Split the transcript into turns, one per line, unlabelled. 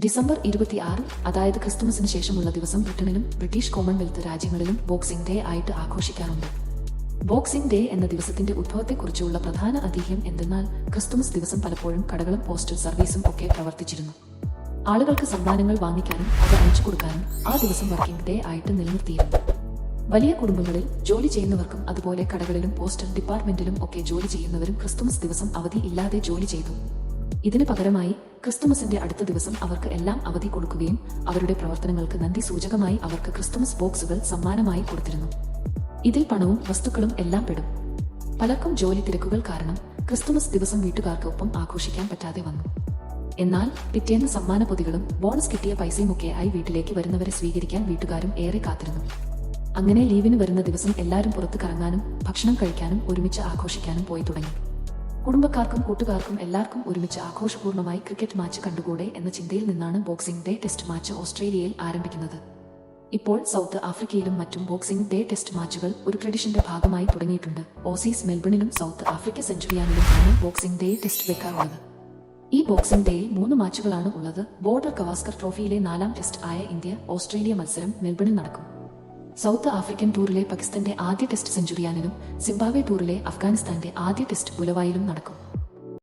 December 26, അതായത് ക്രിസ്തുമസിന് ശേഷമുള്ള ദിവസം ബ്രിട്ടനിലും ബ്രിട്ടീഷ് കോമൺവെൽത്ത് രാജ്യങ്ങളിലും ബോക്സിംഗ് ഡേ ആയിട്ട് ആഘോഷിക്കാറുണ്ട്. ബോക്സിംഗ് ഡേ എന്ന ദിവസത്തിന്റെ ഉത്ഭവത്തെക്കുറിച്ചുള്ള പ്രധാന ഐതിഹ്യം എന്തെന്നാൽ ക്രിസ്തുമസ് ദിവസം പലപ്പോഴും കടകളും പോസ്റ്റൽ സർവീസും ഒക്കെ പ്രവർത്തിച്ചിരുന്നു. ആളുകൾക്ക് സമ്മാനങ്ങൾ വാങ്ങിക്കാനും അത് അയച്ചു കൊടുക്കാനും ആ ദിവസം വർക്കിംഗ് ഡേ ആയിട്ട് നിലനിർത്തിയിരുന്നു. വലിയ കുടുംബങ്ങളിൽ ജോലി ചെയ്യുന്നവർക്കും അതുപോലെ കടകളിലും പോസ്റ്റൽ ഡിപ്പാർട്ട്മെന്റിലും ഒക്കെ ജോലി ചെയ്യുന്നവരും ക്രിസ്തുമസ് ദിവസം അവധി ഇല്ലാതെ ജോലി ചെയ്തു. ഇതിന് പകരമായി ക്രിസ്തുമസിന്റെ അടുത്ത ദിവസം അവർക്ക് എല്ലാം അവധി കൊടുക്കുകയും അവരുടെ പ്രവർത്തനങ്ങൾക്ക് നന്ദി സൂചകമായി അവർക്ക് ക്രിസ്തുമസ് ബോക്സുകൾ സമ്മാനമായി കൊടുത്തിരുന്നു. ഇതിൽ പണവും വസ്തുക്കളും എല്ലാം പെടും. പലർക്കും ജോലി തിരക്കുകൾ കാരണം ക്രിസ്തുമസ് ദിവസം വീട്ടുകാർക്ക് ഒപ്പം ആഘോഷിക്കാൻ പറ്റാതെ വന്നു. എന്നാൽ പിറ്റേന്ന് സമ്മാന പൊതികളും ബോണസ് കിട്ടിയ പൈസയുമൊക്കെ ആയി വീട്ടിലേക്ക് വരുന്നവരെ സ്വീകരിക്കാൻ വീട്ടുകാരും ഏറെ കാത്തിരുന്നു. അങ്ങനെ ലീവിന് വരുന്ന ദിവസം എല്ലാവരും പുറത്ത് കറങ്ങാനും ഭക്ഷണം കഴിക്കാനും ഒരുമിച്ച് ആഘോഷിക്കാനും പോയി തുടങ്ങി. കുടുംബക്കാർക്കും കൂട്ടുകാർക്കും എല്ലാവർക്കും ഒരുമിച്ച് ആഘോഷപൂർണ്ണമായി ക്രിക്കറ്റ് മാച്ച് കണ്ടുകൂടെ എന്ന ചിന്തയിൽ നിന്നാണ് ബോക്സിംഗ് ഡേ ടെസ്റ്റ് മാച്ച് ഓസ്ട്രേലിയയിൽ ആരംഭിക്കുന്നത്. ഇപ്പോൾ സൗത്ത് ആഫ്രിക്കയിലും മറ്റും ബോക്സിംഗ് ഡേ ടെസ്റ്റ് മാച്ചുകൾ ഒരു ട്രഡിഷന്റെ ഭാഗമായി തുടങ്ങിയിട്ടുണ്ട്. ഓസീസ് മെൽബണിലും സൗത്ത് ആഫ്രിക്ക സെഞ്ചുറിയാനിലും ആണ് ബോക്സിംഗ് ഡേ ടെസ്റ്റ് വെക്കാറുള്ളത്. ഈ ബോക്സിംഗ് ഡേയിൽ 3 മാച്ചുകളാണ് ഉള്ളത്. ബോർഡർ ഗവാസ്കർ ട്രോഫിയിലെ 4ാം ടെസ്റ്റ് ആയ ഇന്ത്യ ഓസ്ട്രേലിയ മത്സരം മെൽബണിൽ നടക്കും. സൗത്ത് ആഫ്രിക്കൻ ടൂറിലെ പാകിസ്ഥാന്റെ ആദ്യ ടെസ്റ്റ് സെഞ്ചുറിയാനിലും സിംബാബ്വെ ടൂറിലെ അഫ്ഗാനിസ്ഥാന്റെ ആദ്യ ടെസ്റ്റ് ബുലവായിലും നടക്കും.